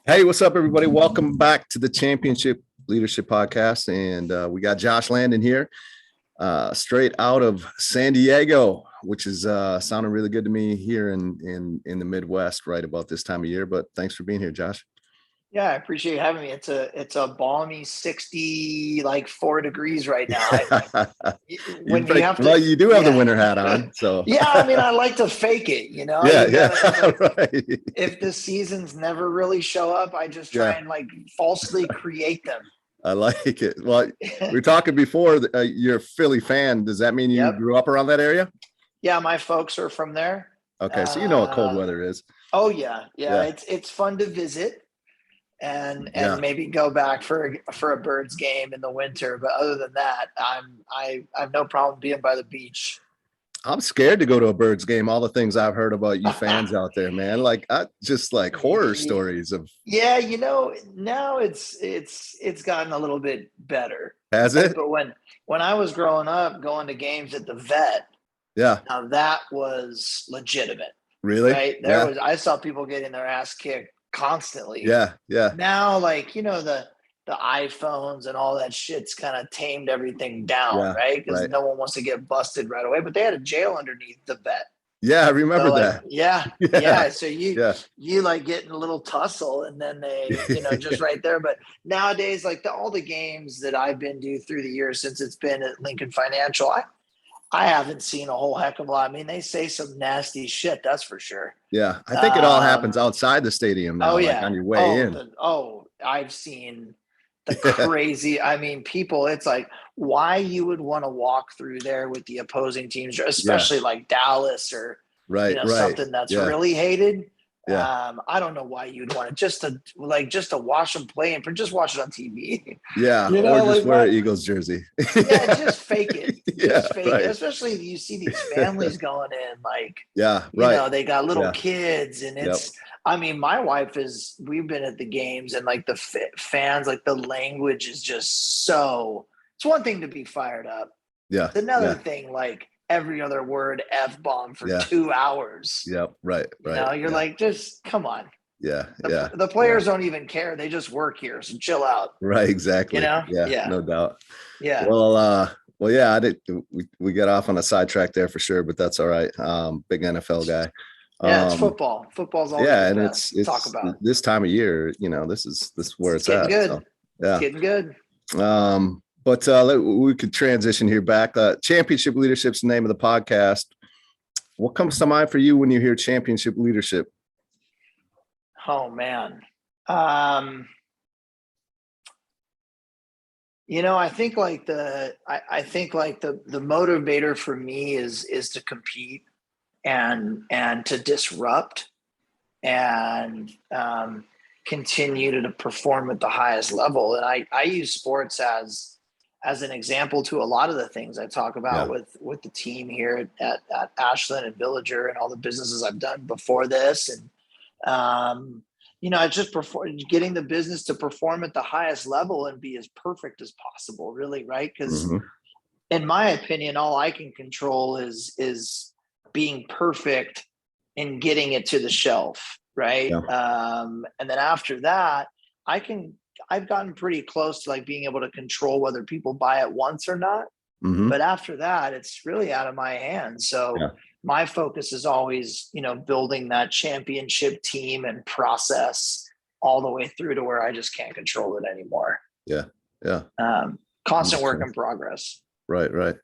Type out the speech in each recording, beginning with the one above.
Hey, what's up, everybody? Welcome back to the Championship Leadership Podcast. And we got Josh Landon here, straight out of San Diego, which is sounding really good to me here in the Midwest right about this time of year. But thanks for being here, Josh. Yeah, I appreciate you having me. It's a balmy 60, like 4 degrees right now. When you have to, You do have the yeah, winter hat on, so yeah. I mean, I like to fake it. yeah, You yeah, gotta. It's like right, if the seasons never really show up, I just try yeah. and like falsely create them. I like it. Well, we were talking before. You're a Philly fan. Does that mean you Yep. grew up around that area? Yeah, my folks are from there. Okay, so you know what cold Uh, weather is. oh yeah, yeah. Yeah, It's fun to visit and yeah. maybe go back for a Birds game in the winter. But other than that, I have no problem being by the beach. I'm scared to go to a Birds game. All the things I've heard about you fans out there, man. Like I just like horror stories of. Yeah, now it's gotten a little bit better. Has Right? it? But when I was growing up, going to games at the vet, Yeah. now that was legitimate, Really? right? Yeah. I saw people getting their ass kicked constantly. Yeah. Yeah. Now, like, the iPhones and all that shit's kind of tamed everything down, Yeah. right? Because Right. no one wants to get busted right away. But they had a jail underneath the vet. Yeah. I remember So like, that. yeah, Yeah. yeah. So you Yeah. you like get in a little tussle, and then they, just right there. But nowadays, like all the games that I've been to through the years since it's been at Lincoln Financial, I haven't seen a whole heck of a lot. I mean, they say some nasty shit, that's for sure. Yeah. I think it all happens outside the stadium now, Oh like on yeah. your way in. I've seen the crazy. I mean, people. It's like why you would want to walk through there with the opposing teams, Yeah. especially like Dallas or Right. Right. something that's Yeah. really hated. Yeah. I don't know why you'd want it just to watch them play and just watch it on TV. Yeah. Or just like wear what? an Eagles jersey. Yeah, just fake it. Yeah. Just fake Right. it. Especially if you see these families going in, like, Yeah. Right. they got little Yeah. kids, and Yep. I mean, my wife we've been at the games, and like the fans, like the language is just so, it's one thing to be fired up. Yeah. It's another Yeah. thing, like every other word F-bomb for Yeah. 2 hours. Yep. Right. Right. You're Yeah. like, just come on. Yeah. The, Yeah. the players don't even care. They just work here. So chill out. Right. Exactly. Yeah. Yeah. No doubt. Yeah. Well, yeah, I did. We got off on a sidetrack there for sure, but that's all right. Big NFL guy. Yeah, it's football. Football's all. Yeah, and it's talk about this time of year. This is where it's getting at. good. So, yeah, it's getting good. But we could transition here back. Championship Leadership's the name of the podcast. What comes to mind for you when you hear championship leadership? Oh man. I think like the motivator for me is to compete and to disrupt and continue to perform at the highest level. And I use sports as an example to a lot of the things I talk about with the team here at Ashland and Villager and all the businesses I've done before this. And it's just getting the business to perform at the highest level and be as perfect as possible, really, right? Because in my opinion, all I can control is being perfect and getting it to the shelf, right? Yeah. And then after that, I've gotten pretty close to like being able to control whether people buy it once or not. But after that, it's really out of my hands. So my focus is always, building that championship team and process all the way through to where I just can't control it anymore. Yeah. Yeah. Constant work in progress. Right. Right.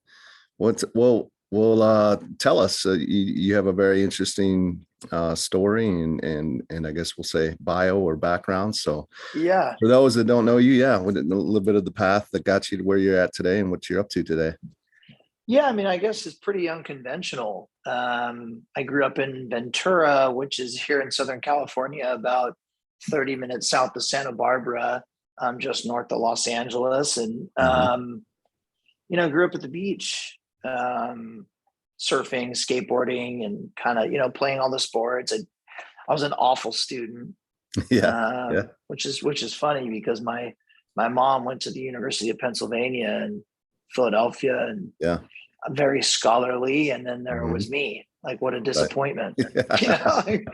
Tell us. You have a very interesting story and I guess we'll say bio or background. So yeah, for those that don't know you, a little bit of the path that got you to where you're at today and what you're up to today. Yeah, I mean, I guess it's pretty unconventional. I grew up in Ventura, which is here in Southern California, about 30 minutes south of Santa Barbara, just north of Los Angeles. And, grew up at the beach, surfing, skateboarding, and kind of, playing all the sports. I was an awful student, which is funny because my mom went to the University of Pennsylvania and Philadelphia, and very scholarly, and then there was me, Like, what a Right. disappointment. You know, like,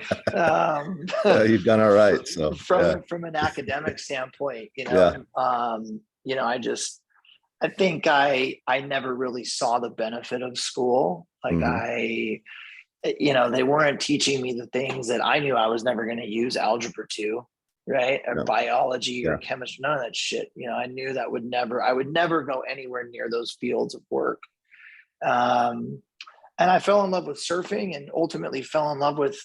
You've done all right. So from an academic standpoint, yeah. I think I never really saw the benefit of school. Like Mhm. they weren't teaching me the things that I knew I was never going to use algebra to, right? Or Yeah. biology or Yeah. chemistry, none of that shit. I knew that I would never go anywhere near those fields of work. And I fell in love with surfing and ultimately fell in love with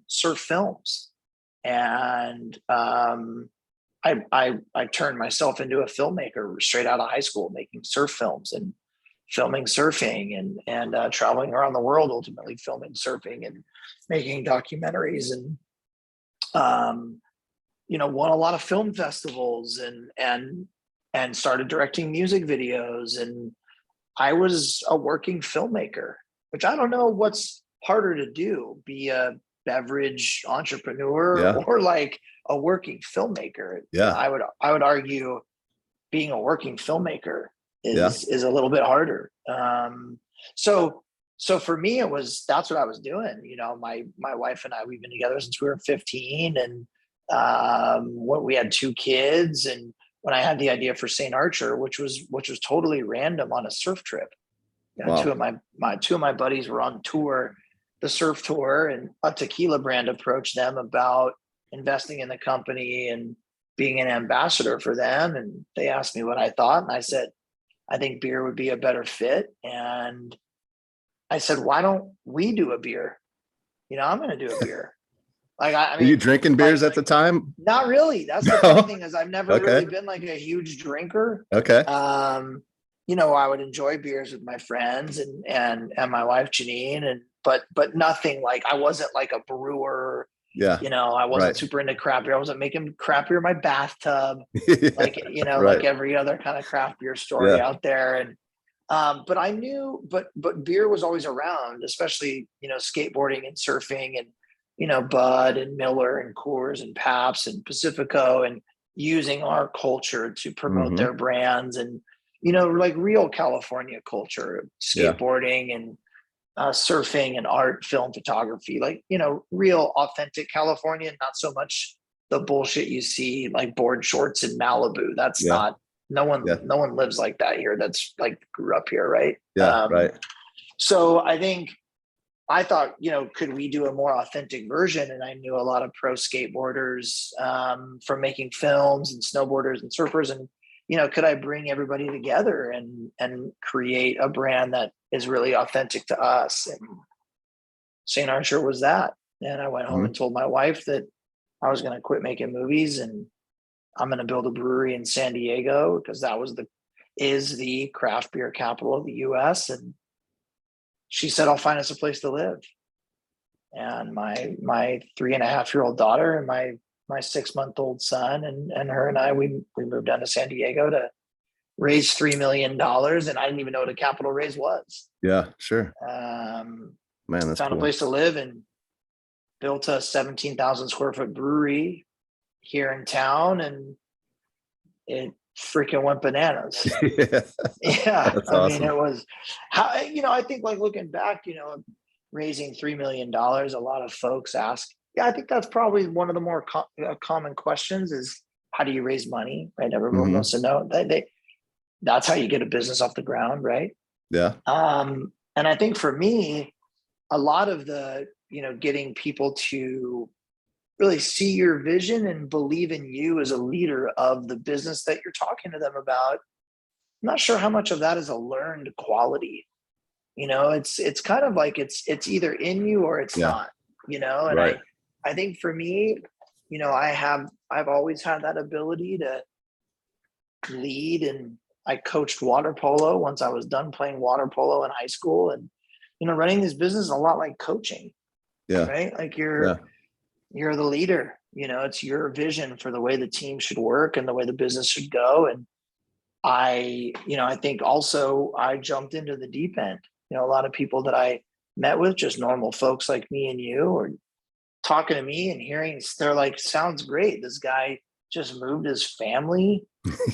surf films. And I turned myself into a filmmaker straight out of high school, making surf films and filming surfing and traveling around the world, ultimately filming surfing and making documentaries and won a lot of film festivals and started directing music videos. And I was a working filmmaker, which I don't know what's harder to do, be a beverage entrepreneur Yeah. or like a working filmmaker. Yeah. I would argue being a working filmmaker Yeah. is a little bit harder. So for me, that's what I was doing. My wife and I, we've been together since we were 15, and when we had 2 kids, and when I had the idea for St. Archer, which was totally random on a surf trip. Wow. Two of my buddies were on tour, the surf tour, and a tequila brand approached them about investing in the company and being an ambassador for them. And they asked me what I thought. And I said, I think beer would be a better fit. And I said, why don't we do a beer? I'm going to do a beer. Like, Were you drinking beers at the time? Not really. That's the funny thing, is I've never Okay. really been like a huge drinker. Okay. I would enjoy beers with my friends and my wife Janine, but nothing like, I wasn't like a brewer. Yeah. I wasn't Right. super into craft beer. I wasn't making craft beer in my bathtub, like Right. like every other kind of craft beer story out there. And but I knew, but beer was always around, especially skateboarding and surfing, and Bud and Miller and Coors and Pabst and Pacifico, and using our culture to promote their brands, and like real California culture, skateboarding and surfing and art, film, photography, like real authentic California, not so much the bullshit you see like board shorts in Malibu. That's not, no one lives like that here. That's like grew up here, right? Right. So I thought, could we do a more authentic version? And I knew a lot of pro skateboarders from making films, and snowboarders and surfers. And, could I bring everybody together and create a brand that is really authentic to us? And St. Archer was that. And I went home and told my wife that I was going to quit making movies, and I'm going to build a brewery in San Diego, because that is the craft beer capital of the US. And she said, I'll find us a place to live. And my 3.5-year-old daughter and my 6-month-old son and her and I, we moved down to San Diego to raise $3 million. And I didn't even know what a capital raise was. Yeah, sure. Man, that's found cool. a place to live and built a 17,000 square foot brewery here in town, and it freaking went bananas. Yeah. That's I awesome. mean, it was how, I think, like, looking back, raising $3 million, a lot of folks ask, I think that's probably one of the more common questions is, how do you raise money? Right. Everyone wants to know that's how you get a business off the ground. Right. Yeah. And I think for me, a lot of the, getting people to really see your vision and believe in you as a leader of the business that you're talking to them about. I'm not sure how much of that is a learned quality. It's kind of like it's either in you or it's not, and right. I think for me, I've always had that ability to lead, and I coached water polo once I was done playing water polo in high school. And, running this business is a lot like coaching, right? Like you're the leader, it's your vision for the way the team should work and the way the business should go. And I think also I jumped into the deep end. A lot of people that I met with, just normal folks like me and you, or talking to me and hearing, they're like, sounds great. This guy just moved his family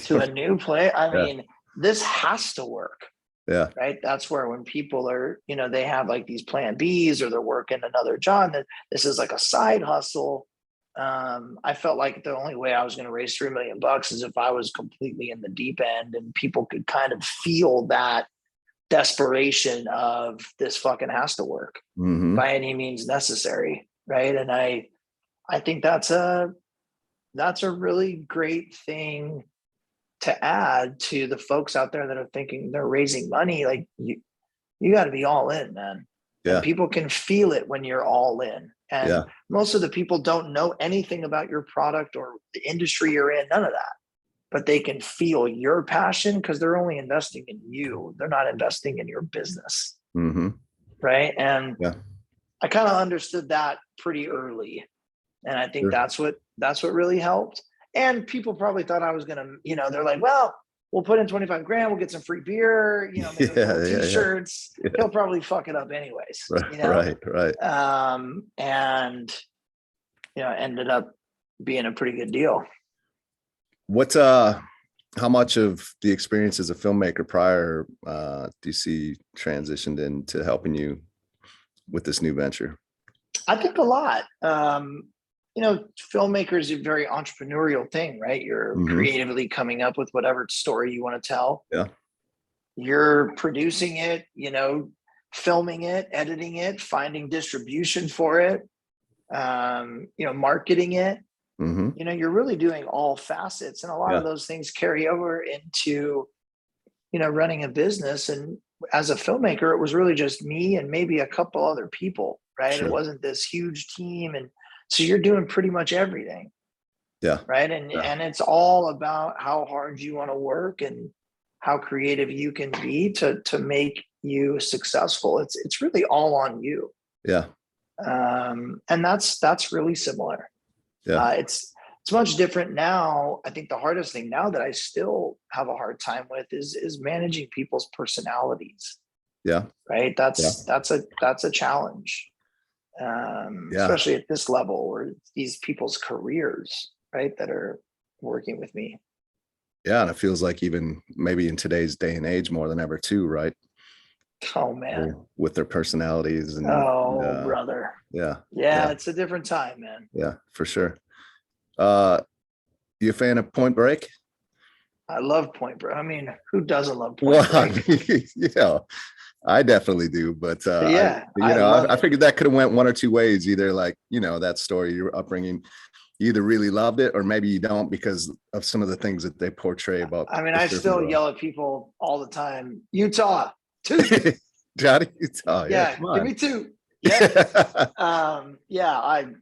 to a new place. I mean, this has to work. Yeah. right? That's where when people are, they have like these plan Bs or they're working another job, that this is like a side hustle. I felt like the only way I was going to raise $3 million is if I was completely in the deep end and people could kind of feel that desperation of this fucking has to work by any means necessary. Right. And I think that's a really great thing to add to the folks out there that are thinking they're raising money. Like you got to be all in, man. Yeah. And people can feel it when you're all in. And Yeah. most of the people don't know anything about your product or the industry you're in, none of that. But they can feel your passion because they're only investing in you. They're not investing in your business. Right. And yeah. I kind of understood that pretty early. And I think that's what really helped. And people probably thought I was going to, they're like, well, we'll put in 25 grand. We'll get some free beer, maybe t-shirts. Yeah. He'll probably fuck it up anyways. Right. And, ended up being a pretty good deal. What's how much of the experience as a filmmaker prior do you see transitioned into helping you with this new venture? I think a lot. Filmmaker is a very entrepreneurial thing, right? You're creatively coming up with whatever story you want to tell. Yeah. You're producing it, filming it, editing it, finding distribution for it, marketing it. You're really doing all facets, and a lot of those things carry over into, running a business. And as a filmmaker, it was really just me and maybe a couple other people, right? Sure. It wasn't this huge team. And so you're doing pretty much everything. Yeah. Right. And it's all about how hard you want to work and how creative you can be to make you successful. It's really all on you. Yeah. And that's really similar. Yeah. It's much different now. I think the hardest thing now that I still have a hard time with is managing people's personalities. Yeah. Right. That's a challenge. Especially at this level or these people's careers, right, that are working with me. Yeah. And it feels like even maybe in today's day and age more than ever too, right? Oh man. With their personalities and brother. Yeah. It's a different time, man. Yeah, for sure. You a fan of Point Break? I love Point Break. I mean, who doesn't love Point Break? I definitely do, but I figured that could have went one or two ways. Either like, that story, your upbringing, you either really loved it or maybe you don't because of some of the things that they portray about. I mean, I still yell at people all the time. Utah, 2. Johnny, Utah. Yeah, give me 2. Yeah.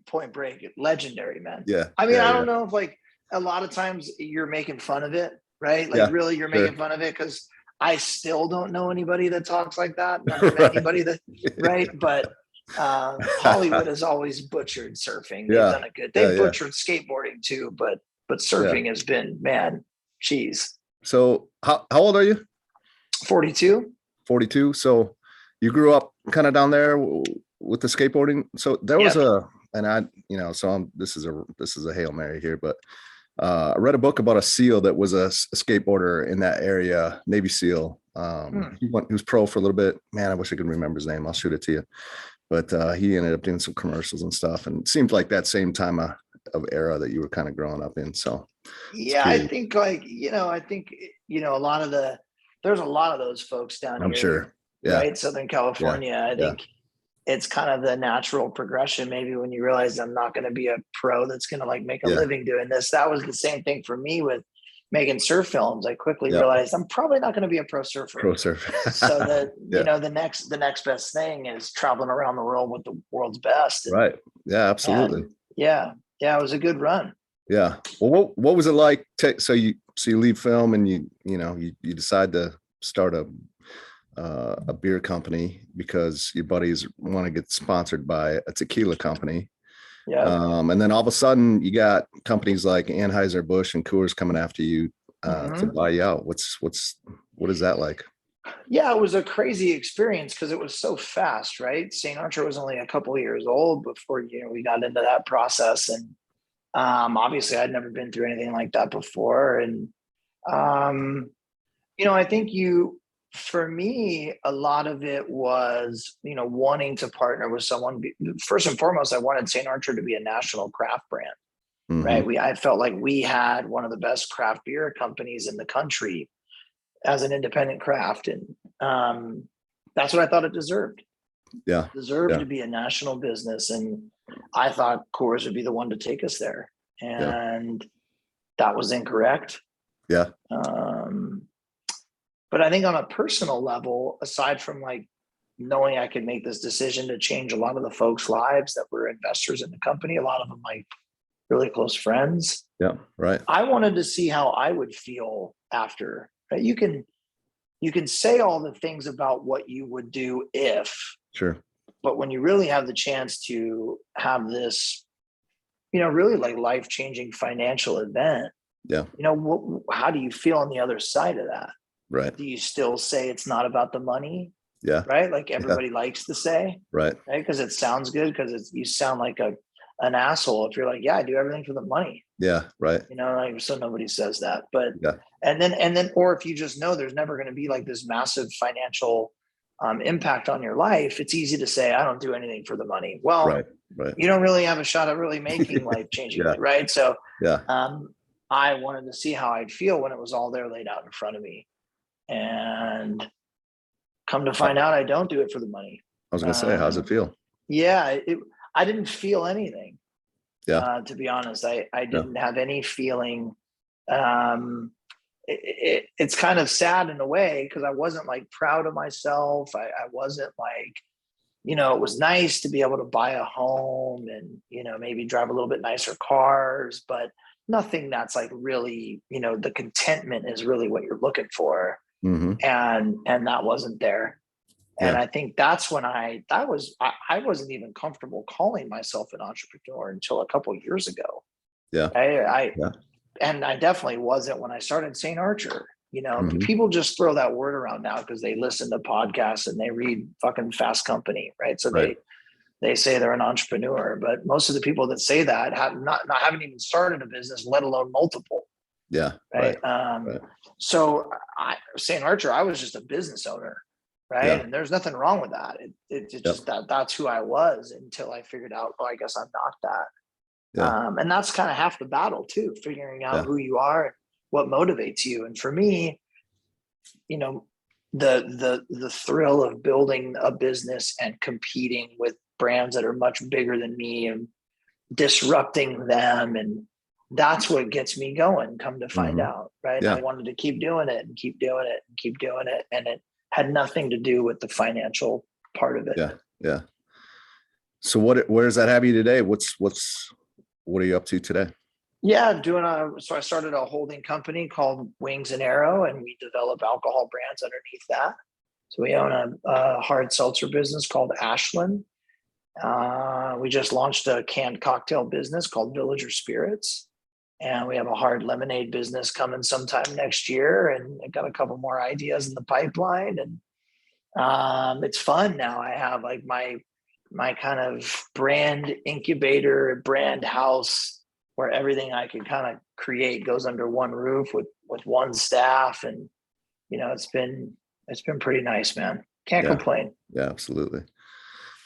Point Break, legendary, man. Yeah. I mean, I don't know if like a lot of times you're making fun of it, right? Like really you're making fun of it because I still don't know anybody that talks like that. Anybody that, right? But Hollywood has always butchered surfing. They've done a good. They've butchered skateboarding too, but surfing has been, man, geez. So how old are you? 42. 42. So you grew up kind of down there with the skateboarding. So there was this is a Hail Mary here, but I read a book about a SEAL that was a skateboarder in that area, Navy SEAL. He was pro for a little bit. Man, I wish I could remember his name. I'll shoot it to you. But he ended up doing some commercials and stuff. And it seemed like that same time of era that you were kind of growing up in. So I think a lot of there's a lot of those folks down here. I'm sure. Yeah. Right. Southern California. I think it's kind of the natural progression. Maybe when you realize I'm not going to be a pro that's going to like make a living doing this. That was the same thing for me with making surf films. I quickly realized I'm probably not going to be a pro surfer. So that, the next best thing is traveling around the world with the world's best. And, right. Yeah, absolutely. It was a good run. Yeah. Well, what was it like? So you leave film and you decide to start a beer company because your buddies want to get sponsored by a tequila company. Yeah. And then all of a sudden you got companies like Anheuser-Busch and Coors coming after you to buy you out. What is that like? Yeah, it was a crazy experience because it was so fast, right? St. Archer was only a couple of years old before, we got into that process. And obviously I'd never been through anything like that before. And, I think For me, a lot of it was, wanting to partner with someone. First and foremost, I wanted St. Archer to be a national craft brand, right? I felt like we had one of the best craft beer companies in the country as an independent craft. And that's what I thought it deserved. Yeah. Deserved to be a national business. And I thought Coors would be the one to take us there. And that was incorrect. Yeah. But I think on a personal level, aside from like knowing I could make this decision to change a lot of the folks' lives that were investors in the company, a lot of them like really close friends. Yeah. Right. I wanted to see how I would feel after. Right? You can say all the things about what you would do if, Sure. but when you really have the chance to have this, really like life-changing financial event, how do you feel on the other side of that? Right. Do you still say it's not about the money? Yeah. Right. Like everybody likes to say, right. Because it sounds good, because you sound like an asshole if you're like, yeah, I do everything for the money. Yeah. Right. Like, so nobody says that, but and then, or if you just know there's never going to be like this massive financial impact on your life, it's easy to say, I don't do anything for the money. Well, right. You don't really have a shot at really making life changing, right? So I wanted to see how I'd feel when it was all there laid out in front of me. And come to find out, I don't do it for the money. I was going to say, how's it feel? Yeah, I didn't feel anything. Yeah. To be honest, I didn't have any feeling. It's kind of sad in a way, because I wasn't like proud of myself. I wasn't like, it was nice to be able to buy a home and, maybe drive a little bit nicer cars, but nothing that's like really, the contentment is really what you're looking for. And that wasn't there. And I think that's when I wasn't even comfortable calling myself an entrepreneur until a couple of years ago. Yeah. And I definitely wasn't when I started St. Archer. People just throw that word around now because they listen to podcasts and they read fucking Fast Company, right? So they say they're an entrepreneur, but most of the people that say that haven't even started a business, let alone multiple. Yeah. Right. So St. Archer, I was just a business owner. Right. Yeah. And there's nothing wrong with that. It's just that's who I was until I figured out, I guess I'm not that. Yeah. And that's kind of half the battle too, figuring out who you are and what motivates you. And for me, the thrill of building a business and competing with brands that are much bigger than me and disrupting them, and that's what gets me going, come to find out, right? Yeah. I wanted to keep doing it and keep doing it and keep doing it. And it had nothing to do with the financial part of it. Yeah. Yeah. So where does that have you today? What are you up to today? Yeah, so I started a holding company called Wings and Arrow, and we develop alcohol brands underneath that. So we own a hard seltzer business called Ashland. We just launched a canned cocktail business called Villager Spirits. And we have a hard lemonade business coming sometime next year. And I got a couple more ideas in the pipeline. And it's fun now. I have like my kind of brand incubator, brand house, where everything I can kind of create goes under one roof with one staff. And, it's been pretty nice, man. Can't complain. Yeah, absolutely.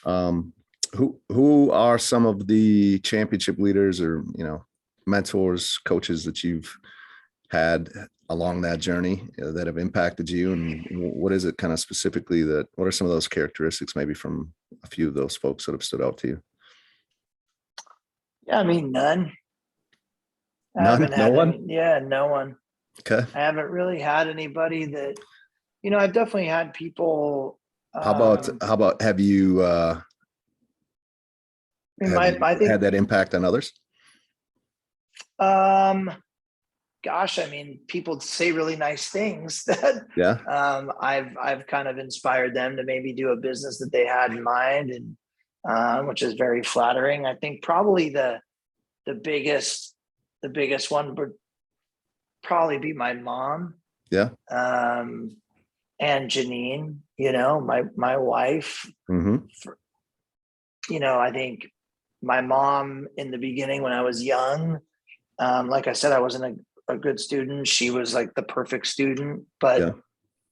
Who are some of the championship leaders or, mentors, coaches that you've had along that journey that have impacted you? And what is it kind of specifically what are some of those characteristics maybe from a few of those folks that have stood out to you? Yeah, I mean, none. None? No one? No one. Okay. I haven't really had anybody that, I've definitely had people. How about have you, I think, had that impact on others? Gosh, I mean, people say really nice things that I've kind of inspired them to maybe do a business that they had in mind, and which is very flattering. I think probably the biggest one would probably be my mom. Yeah. And Janine, my wife. I think my mom in the beginning when I was young, like I said, I wasn't a good student. She was like the perfect student, but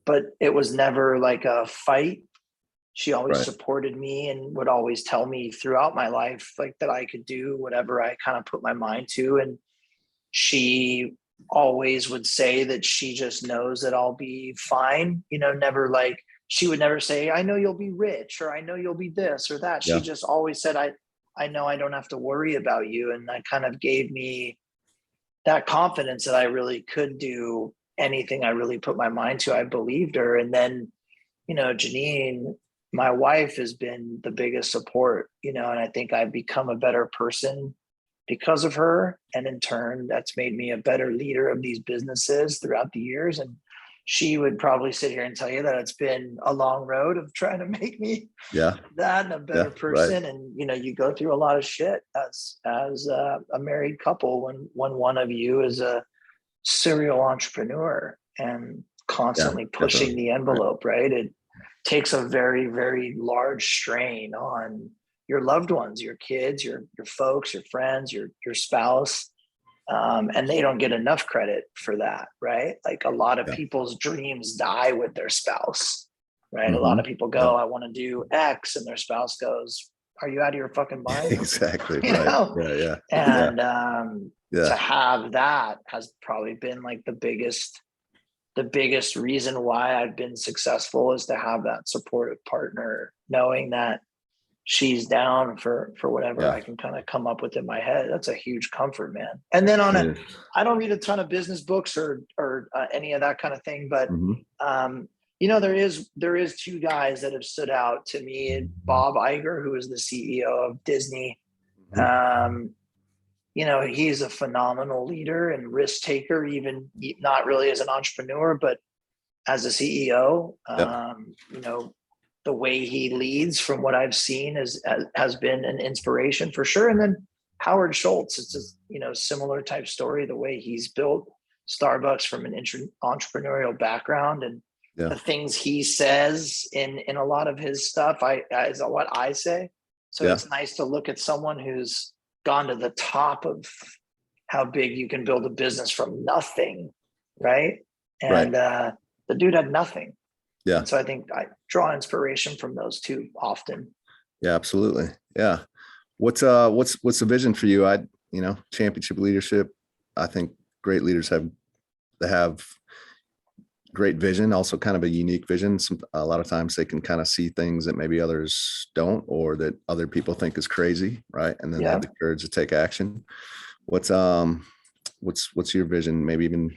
but it was never like a fight. She always Right. supported me and would always tell me throughout my life, like, that I could do whatever I kind of put my mind to. And she always would say that she just knows that I'll be fine, never like, she would never say, I know you'll be rich, or I know you'll be this or that. She Yeah. just always said, I know I don't have to worry about you. And that kind of gave me that confidence that I really could do anything I really put my mind to. I believed her. And then, Janine, my wife, has been the biggest support, and I think I've become a better person because of her. And in turn, that's made me a better leader of these businesses throughout the years. And she would probably sit here and tell you that it's been a long road of trying to make me Yeah. that and a better person. Right. And, you go through a lot of shit as a married couple when one of you is a serial entrepreneur and constantly pushing definitely. the envelope, right? It takes a very, very large strain on your loved ones, your kids, your folks, your friends, your spouse. And they don't get enough credit for that, right? Like, a lot of Yeah. people's dreams die with their spouse, right? A lot Mm-hmm. of people go, I want to do X, and their spouse goes, are you out of your fucking mind? Exactly. You Right. know? Yeah. And Yeah. to have that has probably been like the biggest reason why I've been successful, is to have that supportive partner, knowing that she's down for whatever I can kind of come up with in my head. That's a huge comfort, man. And then Yeah. I don't read a ton of business books or any of that kind of thing, but Mm-hmm. there is two guys that have stood out to me. Bob Iger, who is the CEO of Disney. Mm-hmm. He's a phenomenal leader and risk taker, even not really as an entrepreneur, but as a CEO. Yep. The way he leads, from what I've seen, has been an inspiration for sure. And then Howard Schultz, it's a similar type story. The way he's built Starbucks from an entrepreneurial background, and the things he says in a lot of his stuff, is what I say. So it's nice to look at someone who's gone to the top of how big you can build a business from nothing, right? And the dude had nothing. Yeah. And so I think I draw inspiration from those two often. Yeah, absolutely. Yeah. What's the vision for you? Championship leadership. I think great leaders have great vision, also kind of a unique vision. A lot of times they can kind of see things that maybe others don't, or that other people think is crazy. Right. And then they have the courage to take action. What's your vision? Maybe even,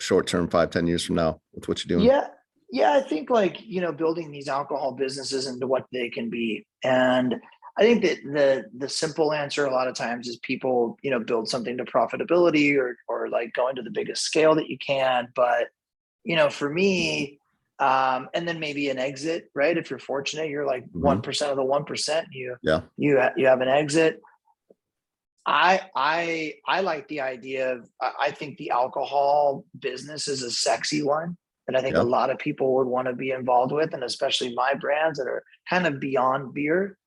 short term, 5-10 years from now, with what you're doing? Yeah. I think, like, building these alcohol businesses into what they can be. And I think that the simple answer a lot of times is people, build something to profitability or like going to the biggest scale that you can. But, for me, and then maybe an exit, right? If you're fortunate, you're like 1% of the 1%, you have an exit. I like the idea of, I think the alcohol business is a sexy one that I think a lot of people would want to be involved with, and especially my brands that are kind of beyond beer,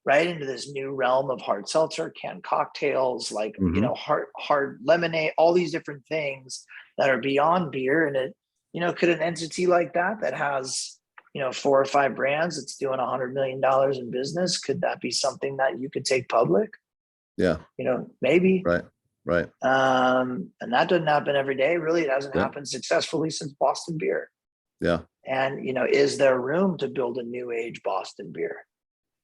right? Into this new realm of hard seltzer, canned cocktails, like, hard lemonade, all these different things that are beyond beer. And it, could an entity like that has, 4 or 5 brands that's doing $100 million in business, could that be something that you could take public? Yeah. Maybe. Right. And that doesn't happen every day. Really, it hasn't happened successfully since Boston beer. Yeah. And, is there room to build a new age Boston beer?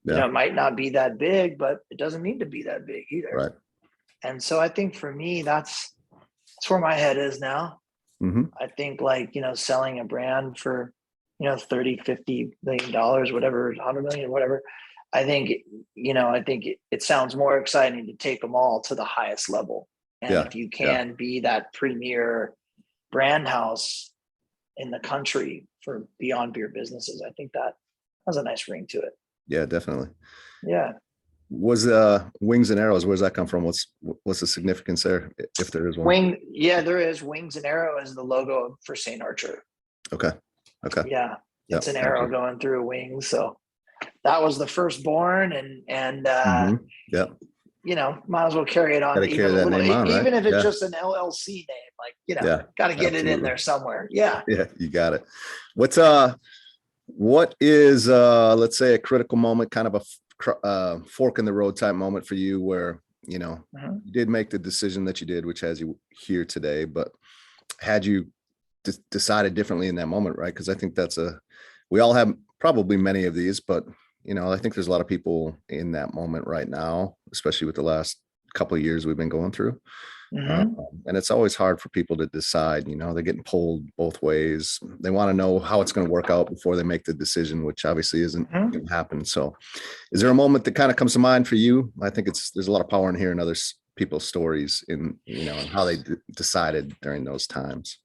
Yeah. It might not be that big, but it doesn't need to be that big either. Right. And so I think for me, that's where my head is now. I think, like, selling a brand for, 30, $50 million, whatever, 100 million, whatever. I think it sounds more exciting to take them all to the highest level. And if you can be that premier brand house in the country for beyond beer businesses, I think that has a nice ring to it. Yeah, definitely. Yeah. Was Wings and Arrows, where's that come from? What's the significance there, if there is one? There is. Wings and Arrow is the logo for St. Archer. Okay. Yeah. It's an arrow going through a wing. So that was the firstborn, and might as well carry it on Gotta carry even a that little, name on, right? even if it's Yeah. just an LLC name, like, Yeah. got to get it in Absolutely. there somewhere. Yeah. Yeah. You got it. What is, let's say, a critical moment, kind of a fork in the road type moment for you where, Mhm. you did make the decision that you did, which has you here today, but had you decided differently in that moment, right? Because I think we all have probably many of these, but I think there's a lot of people in that moment right now, especially with the last couple of years we've been going through. Mhm. And it's always hard for people to decide, they're getting pulled both ways. They want to know how it's going to work out before they make the decision, which obviously isn't Mhm. going to happen. So is there a moment that kind of comes to mind for you? I think there's a lot of power in hearing other people's stories and how they decided during those times.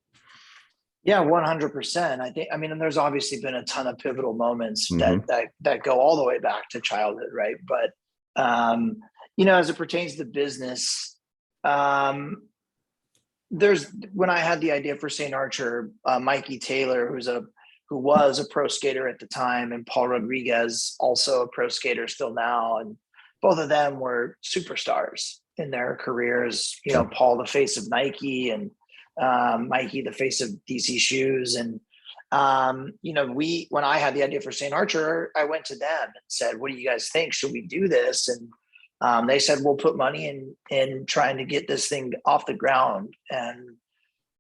Yeah, 100%. I mean, and there's obviously been a ton of pivotal moments Mm-hmm. that go all the way back to childhood, right? But as it pertains to business, there's when I had the idea for St. Archer, Mikey Taylor, who was a pro skater at the time, and Paul Rodriguez, also a pro skater still now, and both of them were superstars in their careers. Paul, the face of Nike, and Mikey, the face of DC Shoes. And when I had the idea for St. Archer, I went to them and said, "What do you guys think? Should we do this?" And they said, "We'll put money in trying to get this thing off the ground." And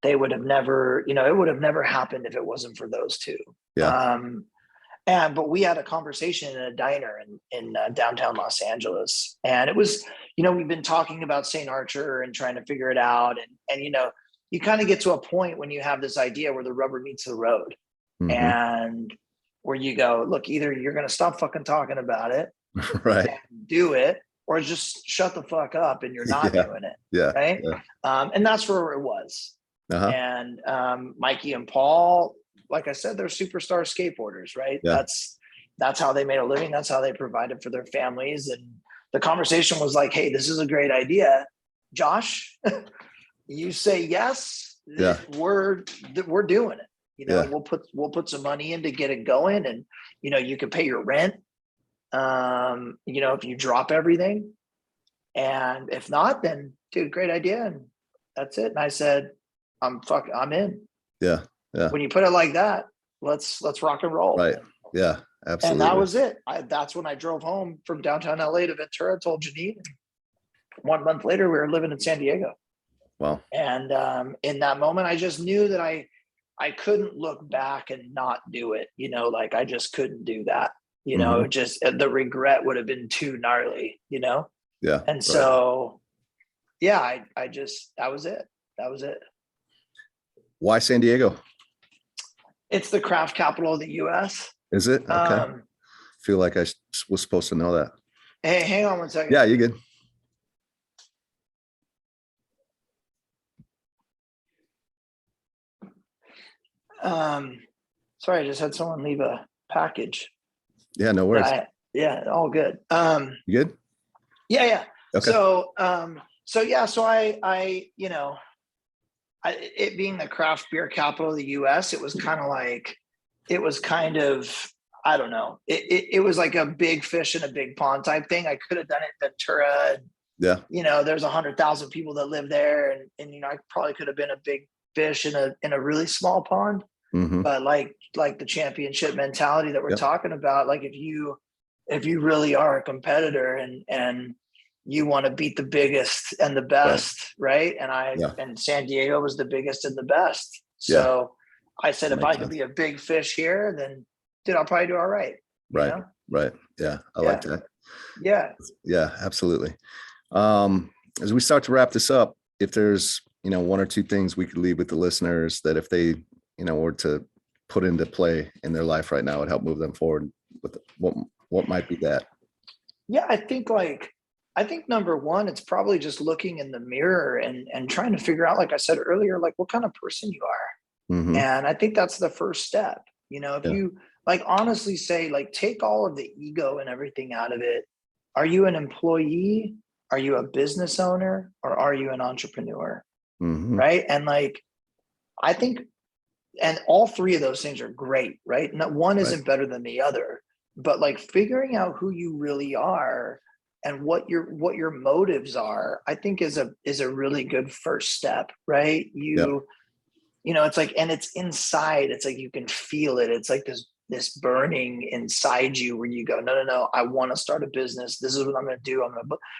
they would have never, it would have never happened if it wasn't for those two. Yeah. But we had a conversation in a diner in downtown Los Angeles, and it was, we've been talking about St. Archer and trying to figure it out, and you kind of get to a point when you have this idea where the rubber meets the road, Mm-hmm. and where you go, look, either you're going to stop fucking talking about it, right, and do it, or just shut the fuck up and you're not doing it. Yeah. Right. Yeah. And that's where it was. Uh-huh. And Mikey and Paul, like I said, they're superstar skateboarders, right? Yeah. That's how they made a living. That's how they provided for their families. And the conversation was like, "Hey, this is a great idea. Josh, you say yes, Yeah. we're doing it. Yeah. We'll put some money in to get it going, and you can pay your rent. If you drop everything, and if not, then dude, great idea." And that's it. And I said, I'm in. Yeah. Yeah. When you put it like that, let's rock and roll. Right. Yeah, absolutely. And that was it. That's when I drove home from downtown LA to Ventura, told Janine. 1 month later, we were living in San Diego. Wow. And in that moment, I just knew that I couldn't look back and not do it. I just couldn't do that. Mm-hmm. Just the regret would have been too gnarly, Yeah. And so, yeah, I just, that was it. Why San Diego? It's the craft capital of the US. Is it? Okay. Feel like I was supposed to know that. Hey, hang on one second. Yeah, you good. Sorry, I just had someone leave a package. Yeah, no worries. Yeah, all good. You good? Yeah. Okay. So I it being the craft beer capital of the US, it was kind of, I don't know. It was like a big fish in a big pond type thing. I could have done it in Ventura. Yeah. There's 100,000 people that live there, and I probably could have been a big fish in a really small pond. Mm-hmm. But like the championship mentality that we're talking about, like if you really are a competitor and you want to beat the biggest and the best, right? And San Diego was the biggest and the best. So I said, if I could be a big fish here, then dude, I'll probably do all right. Right. Yeah. I like that. Yeah, absolutely. As we start to wrap this up, if there's, one or two things we could leave with the listeners that if they, were to put into play in their life right now, would help move them forward, with what might be that? Yeah, I think number one, it's probably just looking in the mirror and trying to figure out, like I said earlier, like what kind of person you are. Mm-hmm. And I think that's the first step. If you honestly say, take all of the ego and everything out of it. Are you an employee? Are you a business owner? Or are you an entrepreneur? Mm-hmm. Right. And I think, and all three of those things are great, right? One isn't better than the other, but figuring out who you really are and what your motives are, I think is a really good first step, right? You know, it's like, and it's inside, it's like you can feel it. It's like this burning inside you where you go, no, I want to start a business. This is what I'm going to do.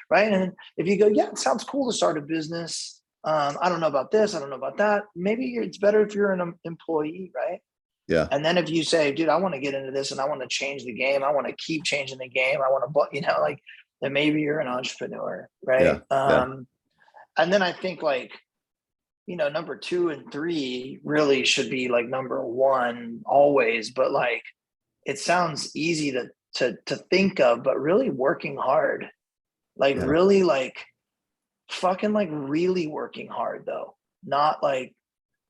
Right. And if you go, yeah, it sounds cool to start a business. I don't know about this. I don't know about that. Maybe it's better if you're an employee, right? Yeah. And then if you say, dude, I want to get into this and I want to change the game. I want to keep changing the game. I want to, you know, like, then maybe you're an entrepreneur, right? And then I think like, you know, number 2 and 3 really should be like number 1 always, but like, it sounds easy to think of, but really working hard, like really like fucking like really working hard though, not like,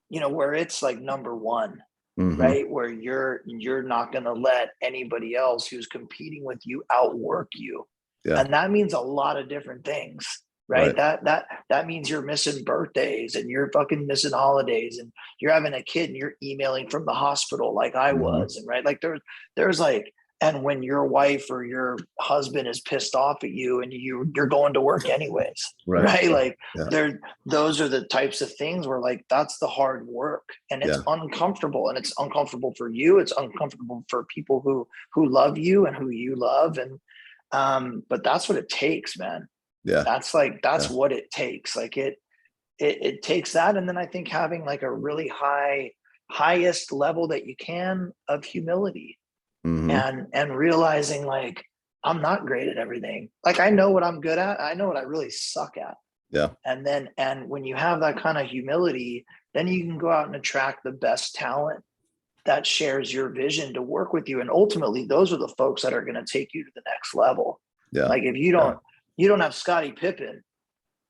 you know, where it's like number 1, right? Where you're not going to let anybody else who's competing with you outwork you. And that means a lot of different things. Right. That means you're missing birthdays and you're fucking missing holidays and you're having a kid and you're emailing from the hospital like I was. And right. Like there's like, and when your wife or your husband is pissed off at you and you're going to work anyways. Right. Like those are the types of things where like, that's the hard work and it's uncomfortable, and it's uncomfortable for you. It's uncomfortable for people who love you and who you love. And, but that's what it takes, man. Yeah. That's what it takes. Like it takes that. And then I think having like a really highest level that you can of humility and realizing like, I'm not great at everything. Like I know what I'm good at. I know what I really suck at. Yeah. And when you have that kind of humility, then you can go out and attract the best talent that shares your vision to work with you. And ultimately those are the folks that are going to take you to the next level. Yeah. Like if you don't have Scottie Pippen,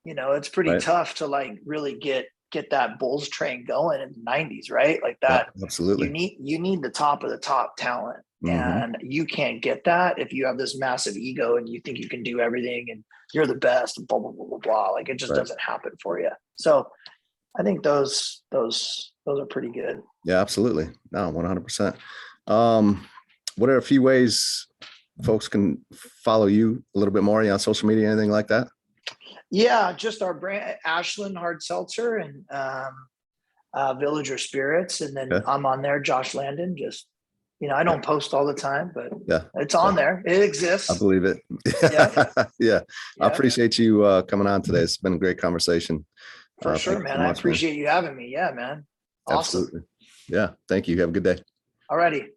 you know, it's pretty tough to like really get that Bulls train going in the 90s, right? Like that. Yeah, absolutely. You need the top of the top talent. And you can't get that if you have this massive ego and you think you can do everything and you're the best and blah, blah, blah, blah, blah. Like it just doesn't happen for you. So I think those are pretty good. Yeah, absolutely. No, 100%. What are a few ways folks can follow you a little bit more on social media, anything like that? Yeah, just our brand, Ashland Hard Seltzer and Villager Spirits. And then I'm on there, Josh Landon. Just, you know, I don't post all the time, but it's on there. It exists. I believe it. Yeah. I appreciate you coming on today. It's been a great conversation. For sure, man. I appreciate you having me. Yeah, man. Awesome. Absolutely. Yeah. Thank you. Have a good day. All righty.